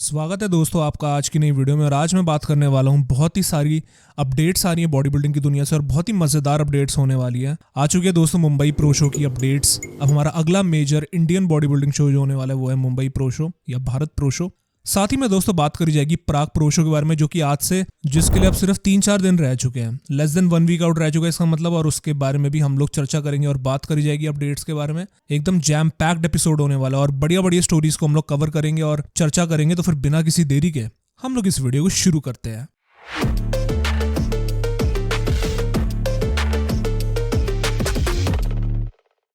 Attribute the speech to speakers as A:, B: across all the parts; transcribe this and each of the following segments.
A: स्वागत है दोस्तों आपका आज की नई वीडियो में। और आज मैं बात करने वाला हूँ, बहुत ही सारी अपडेट्स आ रही है बॉडी बिल्डिंग की दुनिया से और बहुत ही मज़ेदार अपडेट्स होने वाली है। आ चुकी है दोस्तों मुंबई प्रो शो की अपडेट्स। अब हमारा अगला major Indian body building show जो होने वाला है वो है मुंबई प्रो शो या भारत प्रो शो। साथ ही में दोस्तों बात करी जाएगी प्राग प्रो शो के बारे में, जो कि आज से जिसके लिए अब सिर्फ 3-4 दिन रह चुके हैं, लेस देन 1 वीक आउट रह चुका है इसका मतलब। और उसके बारे में भी हम लोग चर्चा करेंगे और बात करी जाएगी अपडेट्स के बारे में। एकदम जैम पैक्ड एपिसोड होने वाला है और बढ़िया बढ़िया स्टोरीज को हम लोग कवर करेंगे और चर्चा करेंगे। तो फिर बिना किसी देरी के हम लोग इस वीडियो को शुरू करते हैं।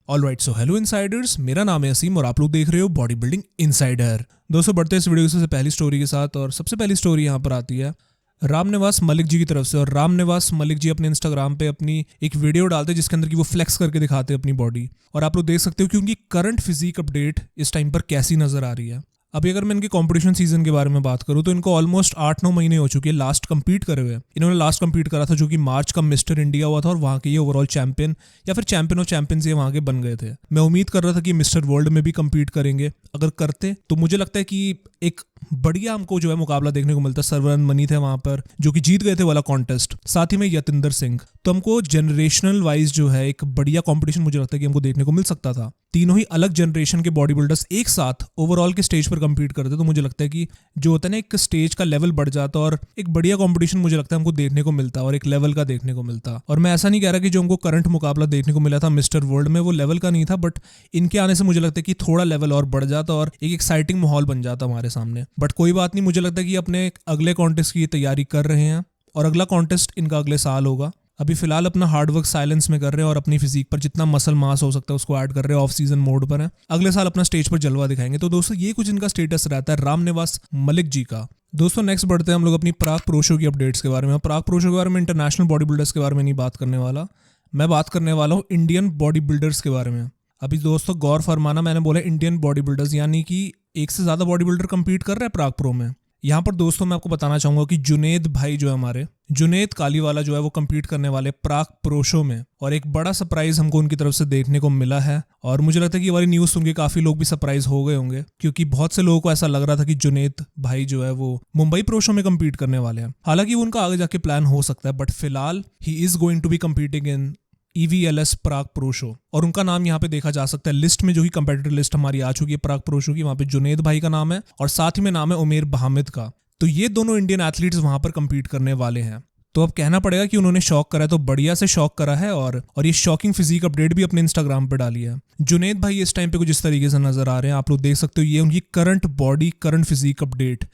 A: ऑलराइट, सो हेलो इनसाइडर्स, मेरा नाम है असीम और आप लोग देख रहे हो बॉडी बिल्डिंग इनसाइडर। दोस्तों बढ़ते हैं इस वीडियो से पहली स्टोरी के साथ। और सबसे पहली स्टोरी यहाँ पर आती है रामनिवास मलिक जी की तरफ से। और रामनिवास मलिक जी अपने इंस्टाग्राम पे अपनी एक वीडियो डालते हैं जिसके अंदर की वो फ्लेक्स करके दिखाते हैं अपनी बॉडी। और आप लोग देख सकते हो कि उनकी करंट फिजिक अपडेट इस टाइम पर कैसी नजर आ रही है। अभी अगर मैं इनके कंपटीशन सीजन के बारे में बात करूं तो इनको ऑलमोस्ट 8-9 महीने हो चुके हैं लास्ट कंपीट करे हुए। इन्होंने लास्ट कंपीट करा था जो कि मार्च का मिस्टर इंडिया हुआ था और वहाँ के ये ओवरऑल चैंपियन या फिर चैंपियन ऑफ चैंपियंस ये वहाँ के बन गए थे। मैं उम्मीद कर रहा था कि मिस्टर वर्ल्ड में भी कंपीट करेंगे। अगर करते तो मुझे लगता है कि एक बढ़िया हमको जो है मुकाबला देखने को मिलता। सरवरन मनी थे वहां पर जो कि जीत गए थे वाला कॉन्टेस्ट, साथ ही में यतिंदर सिंह। तो हमको जनरेशनल वाइज जो है एक बढ़िया कंपटीशन मुझे लगता है कि हमको देखने को मिल सकता था। तीनों ही अलग जनरेशन के बॉडी बिल्डर्स एक साथ ओवरऑल के स्टेज पर कंपीट करते, तो मुझे लगता है कि जो होता है ना एक स्टेज का लेवल बढ़ जाता और एक बढ़िया कंपटीशन मुझे लगता है हमको देखने को मिलता और एक लेवल का देखने को मिलता। और मैं ऐसा नहीं कह रहा कि जो हमको करंट मुकाबला देखने को मिला था मिस्टर वर्ल्ड में वो लेवल का नहीं था, बट इनके आने से मुझे लगता है कि थोड़ा लेवल और बढ़ जाता और एक एक्साइटिंग माहौल बन जाता हमारे सामने। बट कोई बात नहीं, मुझे लगता है कि अपने अगले कॉन्टेस्ट की तैयारी कर रहे हैं और अगला कॉन्टेस्ट इनका अगले साल होगा। अभी फिलहाल अपना हार्डवर्क साइलेंस में कर रहे हैं और अपनी फिजिक पर जितना मसल मास हो सकता है उसको ऐड कर रहे हैं, ऑफ सीजन मोड पर है। अगले साल अपना स्टेज पर जलवा दिखाएंगे। तो दोस्तों ये कुछ इनका स्टेटस रहता है रामनिवास मलिक जी का। दोस्तों नेक्स्ट बढ़ते हैं हम लोग अपनी प्राग प्रो शो की अपडेट्स के बारे में। प्राग प्रो शो के बारे में इंटरनेशनल बॉडी बिल्डर्स के बारे में नहीं बात करने वाला, मैं बात करने वाला हूँ इंडियन बॉडी बिल्डर्स के बारे में। अभी दोस्तों गौर फरमाना, मैंने बोला इंडियन बॉडी बिल्डर्स, यानी कि एक से ज्यादा बॉडी बिल्डर कंपीट कर रहे हैं प्राग प्रो में। यहाँ पर दोस्तों मैं आपको बताना चाहूंगा कि जुनेद भाई जो है हमारे, जुनेद कालीवाला जो है वो कंपीट करने वाले प्राग प्रो शो में। और एक बड़ा सरप्राइज हमको उनकी तरफ से देखने को मिला है और मुझे लगता है कि ये वाली न्यूज सुन के काफी लोग भी सरप्राइज हो गए होंगे, क्योंकि बहुत से लोगों को ऐसा लग रहा था कि जुनेद भाई जो है वो मुंबई प्रो शो में कंपीट करने वाले हैं। हालांकि वो उनका आगे जाके प्लान हो सकता है, बट फिलहाल he is going to be competing in EVLS Prague pro show. और उनका नाम यहाँ पे देखा जा सकता है लिस्ट में, जो कि कंपेटिटर लिस्ट हमारी आ चुकी है प्राग प्रो शो की। वहाँ पे जुनेद भाई का नाम है और साथ ही में नाम है उमेर बहामिद का। तो ये दोनों इंडियन एथलीट्स वहां पर कंपीट करने वाले हैं। तो अब कहना पड़ेगा कि उन्होंने शॉक करा है, तो बढ़िया से शॉक करा है और ये शॉकिंग फिजिक अपडेट भी अपने इंस्टाग्राम पे डाली है। जुनेद भाई इस टाइम पे कुछ इस तरीके से नजर आ रहे हैं, आप लोग देख सकते हो। ये उनकी current body current physique update.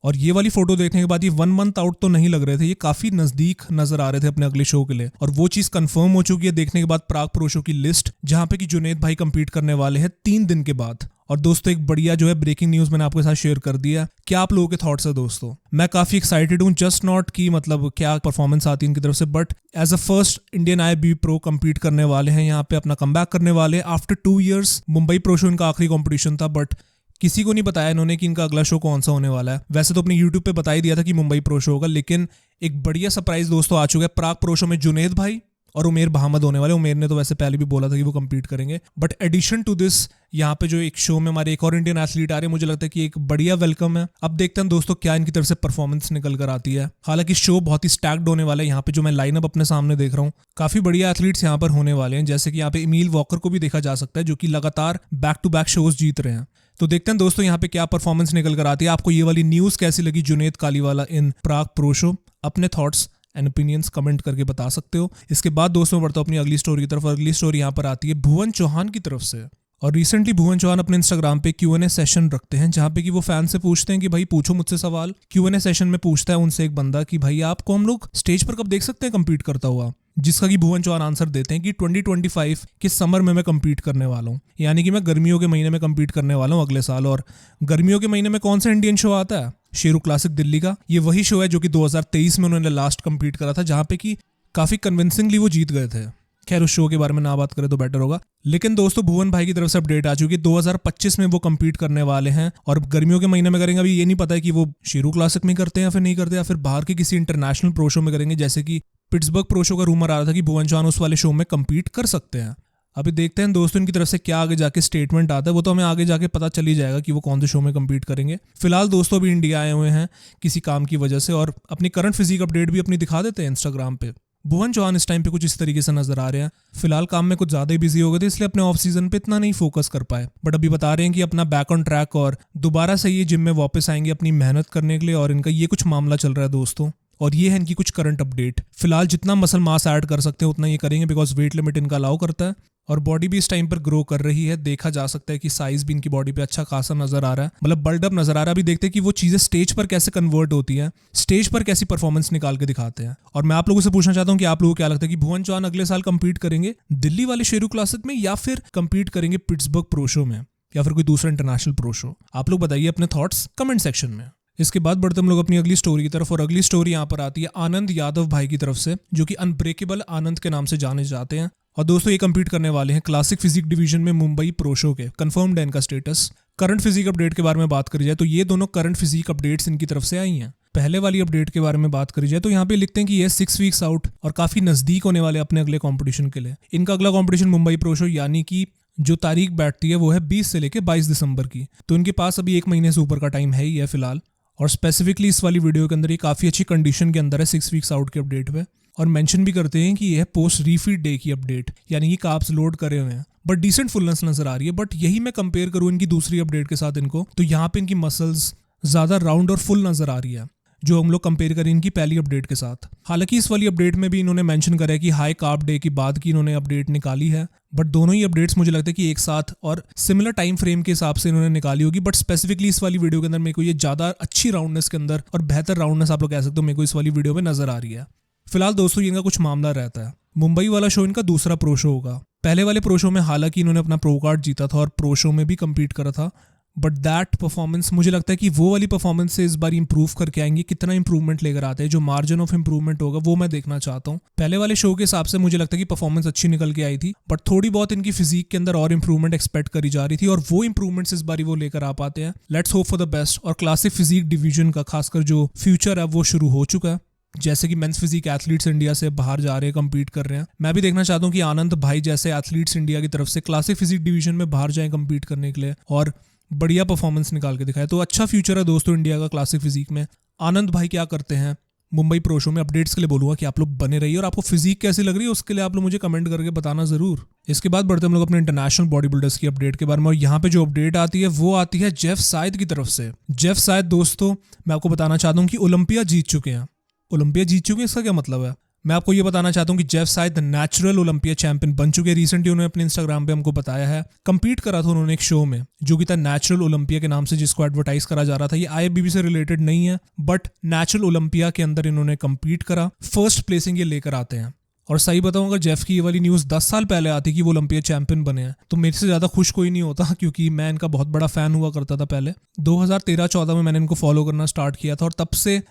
A: और ये वाली फोटो देखने के बाद ये 1 मंथ आउट तो नहीं लग रहे थे, ये काफी नजदीक नजर आ रहे थे अपने अगले शो के लिए। और वो चीज कंफर्म हो चुकी है देखने के बाद प्राग प्रो शो की लिस्ट, जहां पे कि जुनेद भाई कंपीट करने वाले हैं 3 दिन के बाद। और दोस्तों एक बढ़िया जो है ब्रेकिंग न्यूज मैंने आपके साथ शेयर कर दिया। क्या आप लोगों के थॉट्स है दोस्तों? मैं काफी एक्साइटेड हूँ, जस्ट नॉट की मतलब क्या परफॉर्मेंस आती है इनकी तरफ से, but as a first Indian IFBB pro compete करने वाले हैं, यहाँ पे अपना कमबैक करने वाले हैं after 2 years। Mumbai pro show इनका आखिरी कॉम्पिटिशन था, बट किसी को नहीं बताया इन्होंने कि इनका अगला शो कौन सा होने वाला है। वैसे तो अपने यूट्यूब पे बता ही दिया था कि मुंबई प्रो शो होगा, लेकिन एक बढ़िया सरप्राइज दोस्तों आ चुका है। प्राग प्रो शो में जुनेद भाई और उमेर बहामद होने वाले। उमेर ने तो वैसे पहले भी बोला था कि वो कंपीट करेंगे, बट एडिशन टू दिस यहाँ पे जो एक शो में हमारे एक और इंडियन एथलीट आ रहे हैं, मुझे लगता है कि एक बढ़िया वेलकम है। अब देखते हैं दोस्तों क्या इनकी तरफ से परफॉर्मेंस निकल कर आती है। हालांकि शो बहुत ही स्टैक्ड होने वाला है। यहाँ पे जो मैं लाइनअप अपने सामने देख रहा हूँ, काफी बढ़िया एथलीट्स यहाँ पर होने वाले हैं। जैसे कि यहाँ पे एमिल वॉकर को भी देखा जा सकता है, जो कि लगातार बैक टू बैक शोज जीत रहे हैं। तो देखते हैं दोस्तों यहाँ पे क्या परफॉर्मेंस निकल कर आती है। आपको ये वाली न्यूज कैसी लगी जुनेद कालीवाला इन प्राग प्रो शो? अपने थॉट्स एंड ओपिनियंस कमेंट करके बता सकते हो। इसके बाद दोस्तों बढ़ता हूं अपनी अगली स्टोरी की तरफ। अगली स्टोरी यहाँ पर आती है भुवन चौहान की तरफ से। और रिसेंटली भुवन चौहान अपने इंस्टाग्राम पे Q&A सेशन रखते हैं, जहां पे कि वो फैन से पूछते हैं कि भाई पूछो मुझसे सवाल। Q&A सेशन में पूछता है उनसे एक बंदा कि भाई आपको हम लोग स्टेज पर कब देख सकते हैं कंपीट करता हुआ, जिसका कि भुवन चौहान आंसर देते हैं कि 2025 के समर में मैं कंपीट करने वाला हूँ, यानी कि मैं गर्मियों के महीने में कंपीट करने वाला हूँ अगले साल। और गर्मियों के महीने में कौन सा इंडियन शो आता है? शेरू क्लासिक दिल्ली का। ये वही शो है जो कि 2023 में उन्होंने लास्ट कंपीट करा था, जहां पे कि काफी कन्विंसिंगली वो जीत गए थे। खैर उस शो के बारे में ना बात करें तो बेटर होगा। लेकिन दोस्तों भुवन भाई की तरफ से अपडेट आ चुकी है 2025 में वो कंपीट करने वाले हैं और गर्मियों के महीने में करेंगे। अभी ये नहीं पता है कि वो शेरू क्लासिक में करते हैं या फिर नहीं करते, या फिर बाहर के किसी इंटरनेशनल प्रो शो में करेंगे। जैसे कि पिट्सबर्ग प्रो शो का रूमर आ रहा था कि भुवन चौहान उस वाले शो में कंपीट कर सकते हैं। अभी देखते हैं दोस्तों इनकी तरफ से क्या आगे जाके स्टेटमेंट आता है, वो तो हमें आगे जाके पता चल ही जाएगा कि वो कौन से शो में कम्पीट करेंगे। फिलहाल दोस्तों अभी इंडिया आए हुए हैं किसी काम की वजह से, और अपनी करंट फिजिक अपडेट भी अपनी दिखा देते हैं इंस्टाग्राम पे। भुवन चौहान इस टाइम पे कुछ इस तरीके से नजर आ रहे हैं। फिलहाल काम में कुछ ज्यादा ही बिजी हो गए थे, इसलिए अपने ऑफ सीजन पे इतना नहीं फोकस कर पाए, बट अभी बता रहे हैं कि अपना बैक ऑन ट्रैक और दोबारा से ये जिम में वापस आएंगे अपनी मेहनत करने के लिए, और इनका ये कुछ मामला चल रहा है दोस्तों। और ये है इनकी कुछ करंट अपडेट। फिलहाल जितना मसल मास ऐड कर सकते हैं उतना ये करेंगे, बिकॉज वेट लिमिट इनका अलाउ करता है, और बॉडी भी इस टाइम पर ग्रो कर रही है। देखा जा सकता है कि साइज भी इनकी बॉडी पे अच्छा खासा नजर आ रहा है, मतलब बल्ड अप नजर आ रहा है। अभी देखते हैं कि वो चीजें स्टेज पर कैसे कन्वर्ट होती हैं, स्टेज पर कैसी परफॉर्मेंस निकाल के दिखाते हैं। और मैं आप लोगों से पूछना चाहता हूं कि आप लोगों को क्या लगता है कि भुवन चौहान अगले साल कंपीट करेंगे दिल्ली वाले शेरू क्लासिक में, या फिर कंपीट करेंगे पिट्सबर्ग प्रो शो में, या फिर कोई दूसरा इंटरनेशनल प्रो शो? आप लोग बताइए अपने थॉट्स कमेंट सेक्शन में। इसके बाद बढ़ते हम लोग अपनी अगली स्टोरी की तरफ, और अगली स्टोरी यहाँ पर आती है आनंद यादव भाई की तरफ से, जो कि अनब्रेकेबल आनंद के नाम से जाने जाते हैं। और दोस्तों ये कंपीट करने वाले हैं क्लासिक फिजिक डिवीजन में मुंबई प्रो शो के। कंफर्म्ड है इनका स्टेटस। करंट फिजिक अपडेट के बारे में बात करी जाए तो ये दोनों करंट फिजिक अपडेट्स इनकी तरफ से आई हैं। पहले वाली अपडेट के बारे में बात करी जाए तो यहाँ पे लिखते हैं कि ये 6 वीक्स आउट और काफी नजदीक होने वाले अपने अगले कॉम्पिटिशन के लिए। इनका अगला कॉम्पिटिशन मुंबई प्रो शो, यानी कि जो तारीख बैठती है वो है 20 से लेकर 22 दिसंबर की। तो इनके पास अभी 1 महीने से ऊपर का टाइम है ही है फिलहाल। और स्पेसिफिकली इस वाली वीडियो के अंदर ये काफ़ी अच्छी कंडीशन के अंदर है 6 वीक्स आउट के अपडेट पे, और मेंशन भी करते हैं कि यह पोस्ट रीफीड डे की अपडेट, यानी कि कार्ब्स लोड करे हुए हैं, बट डिसेंट फुलनेस नजर आ रही है। बट यही मैं कंपेयर करूँ इनकी दूसरी अपडेट के साथ इनको, तो यहाँ पे इनकी मसल्स ज़्यादा राउंड और फुल नजर आ रही है जो हम लोग कंपेयर करें इनकी पहली अपडेट के साथ। हालांकि इस वाली अपडेट में भी इन्होंने मेंशन करा है कि हाई कार्ब डे की बाद की इन्होंने अपडेट निकाली है, बट दोनों ही अपडेट्स मुझे लगता है कि एक साथ और सिमिलर टाइम फ्रेम के हिसाब से इन्होंने निकाली होगी। बट स्पेसिफिकली इस वाली वीडियो के अंदर मेरे को ये ज़्यादा अच्छी राउंडनेस के अंदर और बेहतर राउंडनेस आप लोग कह सकते हो मेरे को इस वाली वीडियो में नजर आ रही है। फिलहाल दोस्तों इनका कुछ मामला रहता है। मुंबई वाला शो इनका दूसरा प्रो शो होगा। पहले वाले प्रो शो में हालांकि इन्होंने अपना प्रो कार्ड जीता था और प्रो शो में भी कम्पीट करा था, बट दैट परफॉर्मेंस मुझे लगता है कि वो वाली परफॉर्मेंस से इस बार इंप्रूव करके आएंगे। कितना इंप्रूवमेंट लेकर आते हैं, जो मार्जिन ऑफ इंप्रूवमेंट होगा वो मैं देखना चाहता हूँ। पहले वाले शो के हिसाब से मुझे लगता है कि परफॉर्मेंस अच्छी निकल के आई थी, बट थोड़ी बहुत इनकी फिजिक के अंदर और इंप्रूवमेंट एक्सपेक्ट करी जा रही थी, और वो इंप्रूवमेंट्स इस बार वो लेकर आ पाते हैं। Let's hope for the best. और क्लासिक फिजिक डिवीजन का खासकर जो फ्यूचर है वो शुरू हो चुका है, जैसे कि मेंस फिजिक एथलीट्स इंडिया से बाहर जा रहे हैं, कम्पीट कर रहे हैं। मैं भी देखना चाहता हूँ कि आनंद भाई जैसे एथलीट्स इंडिया की तरफ से क्लासिक फिजिक डिवीजन में बाहर जाएं कम्पीट करने के लिए और बढ़िया परफॉर्मेंस निकाल के दिखाए। तो अच्छा फ्यूचर है दोस्तों इंडिया का क्लासिक फिजिक में। आनंद भाई क्या करते हैं मुंबई प्रो शो में, अपडेट्स के लिए बोलूंगा कि आप लोग बने रहिए, और आपको फिजिक कैसी लग रही है उसके लिए आप लोग मुझे कमेंट करके बताना जरूर। इसके बाद बढ़ते हम लोग अपने इंटरनेशनल बॉडी बिल्डर्स की अपडेट के बारे में, और यहाँ पे जो अपडेट आती है वो आती है जेफ साइद की तरफ से। जेफ साइद दोस्तों मैं आपको बताना चाहता हूँ कि ओलंपिया जीत चुके हैं। ओलंपिया जीत चुके हैं इसका क्या मतलब है? मैं आपको ये बताना चाहता हूँ कि Jeff Seid natural Olympia champion बन चुके हैं। रिसेंटली उन्होंने अपने इंस्टाग्राम पे हमको बताया है, कंपीट करा था उन्होंने एक शो में जो कि था नेचुरल ओलंपिया के नाम से, जिसको एडवर्टाइज करा जा रहा था। ये आईएफबीबी से रिलेटेड नहीं है, बट नेचुरल ओलंपिया के अंदर इन्होंने कंपीट करा, फर्स्ट प्लेसिंग ये लेकर आते हैं। और सही बताऊं अगर जेफ की ये वाली न्यूज़ 10 साल पहले आती कि वो ओलंपिया चैंपियन बने हैं तो मेरे से ज़्यादा खुश कोई नहीं होता, क्योंकि मैं इनका बहुत बड़ा फ़ैन हुआ करता था पहले। 2013-14 में मैंने इनको फॉलो करना स्टार्ट किया था, और तब से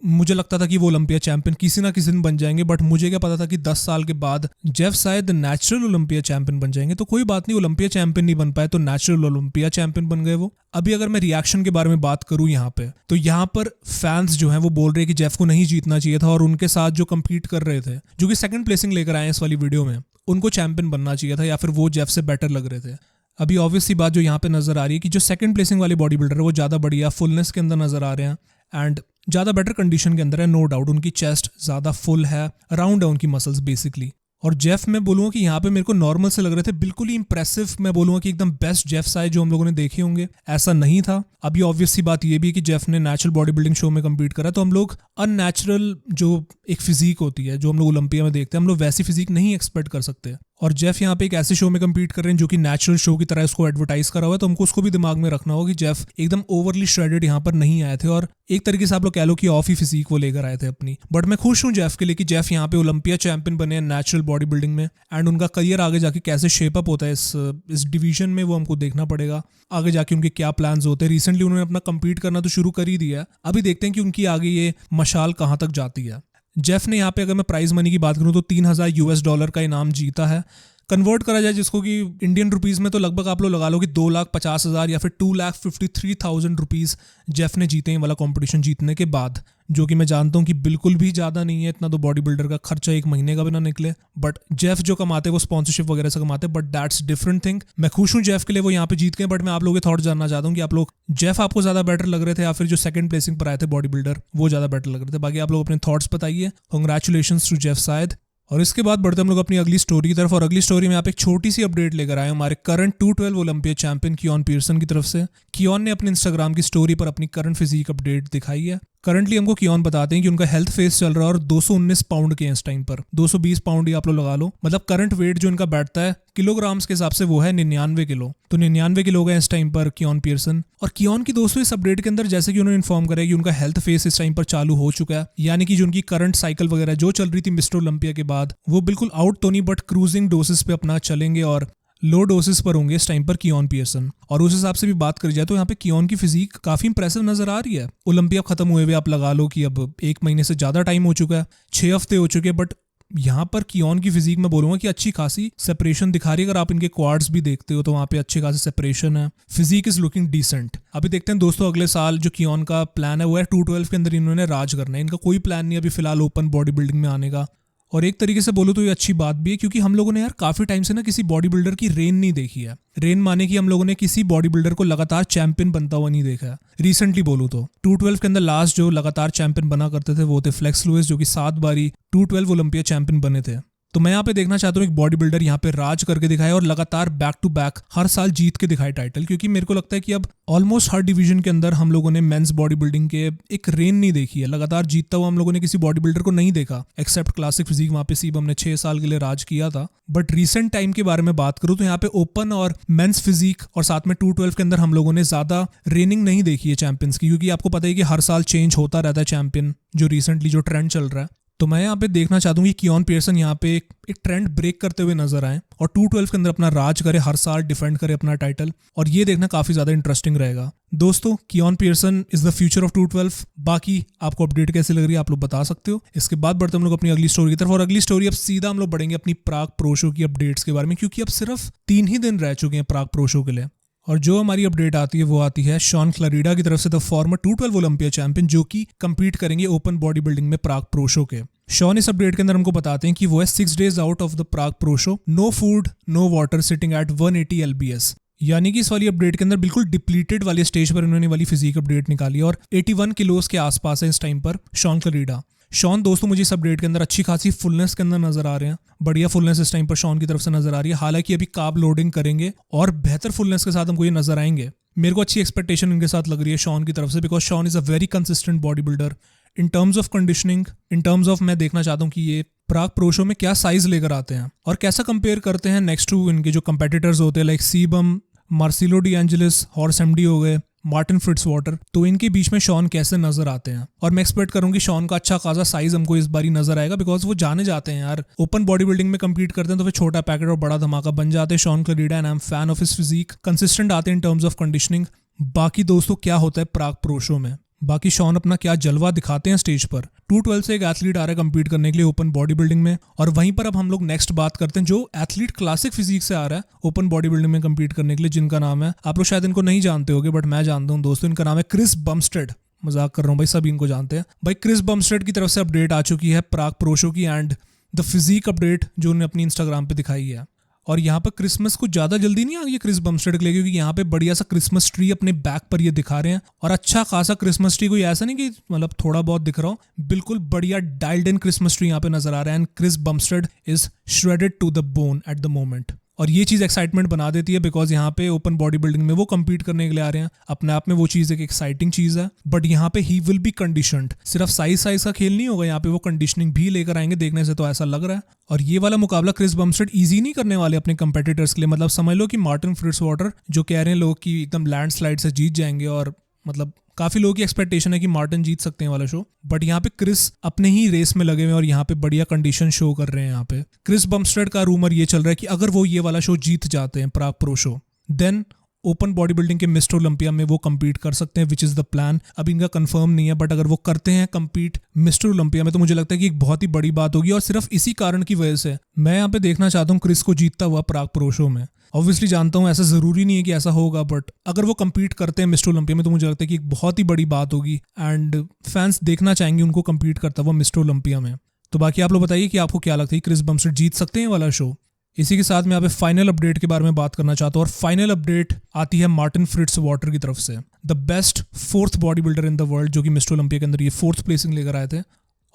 A: मुझे लगता था कि वो ओलंपिया चैंपियन किसी ना किसी दिन बन जाएंगे। बट मुझे क्या पता था कि 10 साल के बाद जेफ शायद नेचुरल ओलंपिया चैंपियन बन जाएंगे। तो कोई बात नहीं, ओलंपिया चैंपियन नहीं बन पाए तो नेचुरल ओलंपिया चैंपियन बन गए वो। अभी अगर मैं रिएक्शन के बारे में बात करूं यहाँ पे, तो यहाँ पर फैंस जो हैं वो बोल रहे हैं कि जेफ को नहीं जीतना चाहिए था, और उनके साथ जो कम्पीट कर रहे थे, जो कि सेकंड प्लेसिंग लेकर आए इस वाली वीडियो में, उनको चैंपियन बनना चाहिए था, या फिर वो जेफ से बेटर लग रहे थे। अभी ऑब्वियस सी बात जो यहाँ पे नजर आ रही है कि जो सेकंड प्लेसिंग वाले बॉडी बिल्डर है वो ज़्यादा बढ़िया फुलनेस के अंदर नजर आ रहे हैं, एंड ज़्यादा बेटर कंडीशन के अंदर है, नो डाउट। उनकी चेस्ट ज़्यादा फुल है, राउंड है उनकी मसल्स बेसिकली। और जेफ मैं बोलूँगा कि यहाँ पे मेरे को नॉर्मल से लग रहे थे, बिल्कुल ही इंप्रेसिव। मैं बोलूँगा कि एकदम बेस्ट जेफ साइज जो हम लोगों ने देखे होंगे, ऐसा नहीं था। अभी ऑब्वियस सी बात ये भी है कि जेफ ने नेचुरल बॉडी बिल्डिंग शो में कम्पीट करा, तो हम लोग अननेचुरल जो एक फिजिक होती है जो हम लोग ओलंपिया में देखते हैं, हम लोग वैसी फिजिक नहीं एक्सपेक्ट कर सकते। और जेफ यहाँ पे एक ऐसे शो में कम्पीट कर रहे हैं जो कि नेचुरल शो की तरह इसको एडवर्टाइज करा हुआ है, तो हमको उसको भी दिमाग में रखना होगा कि जेफ एकदम ओवरली श्रेडेड यहाँ पर नहीं आए थे, और एक तरीके से आप लोग कह लो कि ऑफ ही फिजिक वो लेकर आए थे अपनी। बट मैं खुश हूँ जेफ के लिए कि जेफ यहाँ पे ओलंपिया चैंपियन बने हैं नेचुरल बॉडी बिल्डिंग में, एंड उनका करियर आगे जाके कैसे शेप अप होता है इस डिवीजन में वो हमको देखना पड़ेगा। आगे जाके उनके क्या प्लान्स होते हैं। रिसेंटली उन्होंने अपना कम्पीट करना तो शुरू कर ही दिया है, अभी देखते हैं कि उनकी आगे ये मशाल कहाँ तक जाती है। जेफ ने यहाँ पे अगर मैं प्राइज मनी की बात करूँ तो $3000 का इनाम जीता है। कन्वर्ट करा जाए जिसको कि इंडियन रुपीज़ में, तो लगभग आप लोग लगा लो कि 2,50,000 या फिर 2,53,000 रुपीज़ जेफ ने जीते हैं वाला कंपटीशन जीतने के बाद, जो कि मैं जानता हूँ कि बिल्कुल भी ज़्यादा नहीं है, इतना तो बॉडी बिल्डर का खर्चा एक महीने का भी ना निकले। बट जेफ जो कमाते हैं वो स्पॉन्सरशिप वगैरह से कमाते हैं, बट दैट्स डिफरेंट थिंग। मैं खुश हूँ जेफ के लिए, वो यहाँ पे जीत गए, बट मैं आप लोगों के थॉट जानना चाहता हूँ कि आप लोग जेफ आपको ज़्यादा बेटर लग रहे थे या फिर जो सेकंड प्लेसिंग पर आए थे बॉडी बिल्डर वो ज़्यादा बेटर लग रहे थे। बाकी आप लोग अपने थॉट्स बताइए। कांग्रेचुलेशंस टू जेफ शायद। और इसके बाद बढ़ते हम लोग अपनी अगली स्टोरी की तरफ, और अगली स्टोरी में आप एक छोटी सी अपडेट लेकर आए हमारे करंट 212 ओलंपिया चैंपियन कियोन पियर्सन की तरफ से। कियोन ने अपने इंस्टाग्राम की स्टोरी पर अपनी करंट फिजिक अपडेट दिखाई है। करंटली हमको कियोन बताते हैं कि उनका हेल्थ फेस चल रहा है और 219 पाउंड के हैं इस टाइम पर, 220 पाउंड ही आप लोग लगा लो। मतलब करंट वेट जो इनका बैठता है किलोग्राम्स के हिसाब से वो है 99 किलो। तो 99 किलो है इस टाइम पर कियोन पियर्सन। और कियोन की दोस्तों इस अपडेट के अंदर जैसे कि उन्होंने इन्फॉर्म करा है कि उनका हेल्थ फेस इस टाइम पर चालू हो चुका है, यानी कि जो उनकी करंट साइकिल वगैरह जो चल रही थी मिस्टर ओलंपिया के बाद वो बिल्कुल आउट तो नहीं बट क्रूजिंग डोसेस पे अपना चलेंगे और लो डोसेस पर होंगे इस टाइम पर कियोन पियर्सन। और उस हिसाब से भी बात करी जाए तो यहाँ पे कियोन की फिजिक काफी इंप्रेसिव नजर आ रही है। ओलंपिया खत्म हुए हुए आप लगा लो कि अब 1 महीने से ज्यादा टाइम हो चुका है, 6 हफ्ते हो चुके हैं, बट यहाँ पर कियोन की फिजिक मैं बोलूंगा कि अच्छी खासी सेपरेशन दिखा रही है। अगर आप इनके क्वाड्स भी देखते हो तो वहाँ पे अच्छे खासी सेपरेशन है, फिजिक इज लुकिंग डिसेंट। अभी देखते हैं दोस्तों अगले साल जो कियोन का प्लान है वो है 212 के अंदर इन्होंने राज करना है। इनका कोई प्लान नहीं अभी फिलहाल ओपन बॉडी बिल्डिंग में आने का। और एक तरीके से बोलूँ तो ये अच्छी बात भी है क्योंकि हम लोगों ने यार काफी टाइम से ना किसी बॉडी बिल्डर की रेन नहीं देखी है। रेन माने कि हम लोगों ने किसी बॉडी बिल्डर को लगातार चैंपियन बनता हुआ नहीं देखा है। रिसेंटली बोलूँ तो 212 के अंदर लास्ट जो लगातार चैंपियन बना करते थे वो थे फ्लेक्स लुइस, जो कि 7 बारी 212 ओलंपिया चैंपियन बने थे। तो मैं यहाँ पे देखना चाहता हूँ एक बॉडी बिल्डर यहाँ पे राज करके दिखाए और लगातार बैक टू बैक हर साल जीत के दिखाए टाइटल, क्योंकि मेरे को लगता है कि अब ऑलमोस्ट हर डिवीजन के अंदर हम लोगों ने मेंस बॉडी बिल्डिंग के एक रेन नहीं देखी है। लगातार जीतता हुआ हम लोगों ने किसी बॉडी बिल्डर को नहीं देखा एक्सेप्ट क्लासिक फिजिक, वहाँ पे सीबम ने 6 साल के लिए राज किया था। बट रिसेंट टाइम के बारे में बात करूँ तो यहाँ पे ओपन और मेंस फिजिक और साथ में 212 के अंदर हम लोगों ने ज्यादा रेनिंग नहीं देखी है चैंपियंस की, क्योंकि आपको पता है कि हर साल चेंज होता रहता है चैंपियन, जो रिसेंटली जो ट्रेंड चल रहा है। तो मैं यहाँ पे देखना चाहता हूँ कि कियोन पियर्सन यहाँ पे एक ट्रेंड ब्रेक करते हुए नजर आए और 212 के अंदर अपना राज करे, हर साल डिफेंड करे अपना टाइटल, और ये देखना काफी ज्यादा इंटरेस्टिंग रहेगा। दोस्तों Keone Pearson is the future of 212। बाकी आपको अपडेट कैसे लग रही है आप लोग बता सकते हो। इसके बाद बढ़ते हम लोग अपनी अगली स्टोरी की तरफ, और अगली स्टोरी अब सीधा हम लोग बढ़ेंगे अपनी प्राग प्रो शो की अपडेट्स के बारे में, क्योंकि अब सिर्फ 3 ही दिन रह चुके हैं प्राग प्रो शो के लिए। और जो हमारी अपडेट आती है वो आती है शॉन क्लरीडा की तरफ से, द फॉर्मर 212 ओलंपिया चैंपियन, जो कि कंपीट करेंगे ओपन बॉडी बिल्डिंग में प्राग प्रो शो के। शॉन इस अपडेट के अंदर हमको बताते हैं कि वो है 6 days out of the Prague pro show, no food no water, sitting at 180 lbs। यानी कि इस वाली अपडेट के अंदर बिल्कुल डिप्लीटेड वाली स्टेज पर इन्होंने वाली फिजिक अपडेट निकाली और 81 किलोस के आसपास है इस टाइम पर शॉन क्लरीडा। शॉन दोस्तों मुझे इस अपडेट के अंदर अच्छी खासी फुलनेस के अंदर नजर आ रहे हैं, बढ़िया फुलनेस इस टाइम पर शॉन की तरफ से नजर आ रही है। हालांकि अभी कार्ब लोडिंग करेंगे और बेहतर फुलनेस के साथ हमको ये नजर आएंगे। मेरे को अच्छी एक्सपेक्टेशन इनके साथ लग रही है शॉन की तरफ से, because Shawn is a very consistent body builder in terms of conditioning, in terms of मैं देखना चाहता हूँ कि ये प्राग प्रो शो में क्या साइज लेकर आते हैं और कैसा कंपेयर करते हैं नेक्स्ट टू इनके जो कंपेटिटर्स होते हैं like Cbum, Marcelo De Angelis, हॉर्स एमडी हो गए, मार्टिन फ्रिट्जवाटर। तो इनके बीच में शॉन कैसे नजर आते हैं, और मैं एक्सपेक्ट करूंगी शॉन का अच्छा खासा साइज हमको इस बारी नजर आएगा, बिकॉज वो जाने जाते हैं यार ओपन बॉडी बिल्डिंग में कंपीट करते हैं तो फिर छोटा पैकेट और बड़ा धमाका बन जाते हैं Shawn Clarida, and I am fan of his physique, consistent आते हैं इन टर्म्स ऑफ कंडीशनिंग। बाकी दोस्तों क्या होता है प्राग प्रो शो में, बाकी शॉन अपना क्या जलवा दिखाते हैं स्टेज पर। 212 से एक एथलीट आ रहा है कंपीट करने के लिए ओपन बॉडी बिल्डिंग में, और वहीं पर अब हम लोग नेक्स्ट बात करते हैं जो एथलीट क्लासिक फिजिक से आ रहा है ओपन बॉडी बिल्डिंग में कंपीट करने के लिए, जिनका नाम है, आप लोग शायद इनको नहीं जानते होंगे बट मैं जानता हूँ दोस्तों, इनका नाम है क्रिस बमस्टेड। मजाक कर रहा हूँ भाई, सभी इनको जानते हैं भाई। क्रिस बमस्टेड की तरफ से अपडेट आ चुकी है प्राग प्रो शो की एंड द फिजिक अपडेट जो उन्होंने अपनी इंस्टाग्राम पे दिखाई है। और यहाँ पर क्रिसमस कुछ ज्यादा जल्दी नहीं आ गई क्रिस बमस्टेड के लिए, क्योंकि यहाँ पे बढ़िया सा क्रिसमस ट्री अपने बैक पर ये दिखा रहे हैं, और अच्छा खासा क्रिसमस ट्री, कोई ऐसा नहीं कि मतलब थोड़ा बहुत दिख रहा हो, बिल्कुल बढ़िया डायल्ड इन क्रिसमस ट्री यहाँ पे नजर आ रहा है। And Chris Bumstead is shredded to the bone at the moment, और ये चीज एक्साइटमेंट बना देती है बिकॉज यहाँ पे ओपन बॉडी बिल्डिंग में वो कंपीट करने के लिए आ रहे हैं। अपने आप में वो चीज एक एक्साइटिंग चीज है, बट यहाँ पे ही विल बी कंडीशनड। सिर्फ साइज का खेल नहीं होगा, यहाँ पे वो कंडीशनिंग भी लेकर आएंगे, देखने से तो ऐसा लग रहा है। और ये वाला मुकाबला क्रिस बमस्टेड इजी नहीं करने वाले अपने कंपेटिटर्स के लिए। मतलब समझ लो कि मार्टिन फ्रिट्जवाटर जो कह रहे हैं लोग कि एकदम लैंडस्लाइड से जीत जाएंगे, और मतलब काफी लोगों की एक्सपेक्टेशन है कि मार्टिन जीत सकते हैं वाला शो, बट यहाँ पे क्रिस अपने ही रेस में लगे हुए और यहाँ पे बढ़िया कंडीशन शो कर रहे हैं। यहाँ पे क्रिस बमस्टेड का रूमर ये चल रहा है कि अगर वो ये वाला शो जीत जाते हैं Prague pro show, then open body building के मिस्टर ओलंपिया में वो कम्पीट कर सकते हैं, विच इज़ द प्लान। अभी इनका कंफर्म नहीं है, बट अगर वो करते हैं कम्पीट मिस्टर ओलंपिया में तो मुझे लगता है कि एक बहुत ही बड़ी बात होगी। और सिर्फ इसी कारण की वजह से मैं यहाँ पे देखना चाहता हूँ क्रिस को जीतता हुआ प्राग प्रो शो में। ऑब्वियसली जानता हूँ ऐसा ज़रूरी नहीं है कि ऐसा होगा, बट अगर वो कम्पीट करते हैं मिस्टर ओलंपिया में तो मुझे लगता है कि एक बहुत ही बड़ी बात होगी एंड फैंस देखना चाहेंगे उनको कम्पीट करता हुआ मिस्टर ओलंपिया में। तो बाकी आप लोग बताइए कि आपको क्या लगता है, क्रिस बमस्टेड जीत सकते हैं वाला शो। इसी के साथ मैं यहाँ पे फाइनल अपडेट के बारे में बात करना चाहता हूँ और फाइनल अपडेट आती है मार्टिन फ्रिट्स वाटर की तरफ से, the best 4th body builder in the world, जो कि मिस्टर ओलंपिया के अंदर ये 4th प्लेसिंग लेकर आए थे।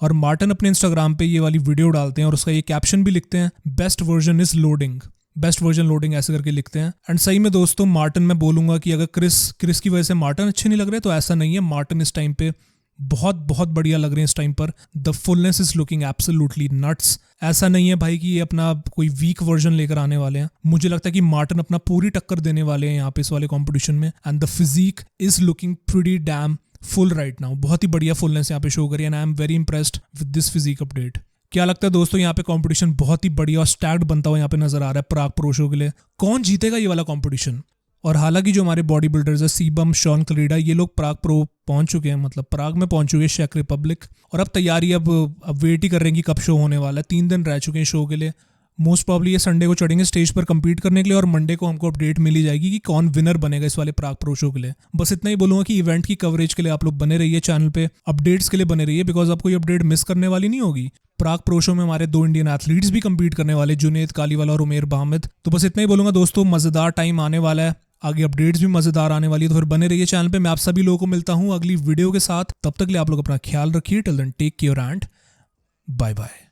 A: और मार्टिन अपने इंस्टाग्राम पे ये वाली वीडियो डालते हैं और उसका ये कैप्शन भी लिखते हैं, best version is loading, best version loading ऐसे करके लिखते हैं। एंड सही में दोस्तों मार्टिन मैं बोलूंगा कि अगर क्रिस की वजह से मार्टिन अच्छे नहीं लग रहे तो ऐसा नहीं है। मार्टिन इस टाइम पे बहुत बहुत बढ़िया लग रहे हैं इस टाइम पर। The fullness is looking absolutely nuts. ऐसा नहीं है भाई कि ये अपना कोई वीक वर्जन लेकर आने वाले हैं। मुझे लगता है कि मार्टिन अपना पूरी टक्कर देने वाले हैं यहाँ पे इस वाले कंपटीशन में। And the physique is looking pretty damn full right now. बहुत ही बढ़िया फुलनेस यहाँ पे शो करी and I am very impressed with this physique update. क्या लगता है दोस्तों, यहाँ पे कंपटीशन बहुत ही बढ़िया और स्टैक्ड बनता हुआ यहाँ पे नजर आ रहा है प्राग प्रो शो के लिए। कौन जीतेगा ये वाला कंपटीशन? और हालांकि जो हमारे बॉडी बिल्डर्स है सीबम, शॉन क्लीडा, ये लोग प्राग प्रो पहुंच चुके हैं, मतलब प्राग में पहुंच चुके हैं, चेक रिपब्लिक। और अब तैयारी अब वेट ही कर रहे हैं कि कब शो होने वाला है। 3 दिन रह चुके हैं शो के लिए। मोस्ट प्रॉब्ली ये संडे को चढ़ेंगे स्टेज पर compete करने के लिए और मंडे को हमको अपडेट मिली जाएगी कि कौन विनर बनेगा इस वाले प्राग प्रो शो के लिए। बस इतना ही बोलूंगा कि इवेंट की कवरेज के लिए आप लोग बने रहिए चैनल पे, अपडेट्स के लिए बने रहिए, बिकॉज आपको ये अपडेट मिस करने वाली नहीं होगी। प्राग प्रो शो में हमारे 2 इंडियन एथलीट्स भी compete करने वाले, जुनेद कालीवाला और उमेर बाहमद। तो बस इतना ही बोलूंगा दोस्तों, मजेदार टाइम आने वाला है, आगे अपडेट्स भी मजेदार आने वाली है, तो फिर बने रहिए चैनल पे। मैं आप सभी लोगों को मिलता हूँ अगली वीडियो के साथ। तब तक के लिए आप लोग अपना ख्याल रखिए। Till then take care and bye bye.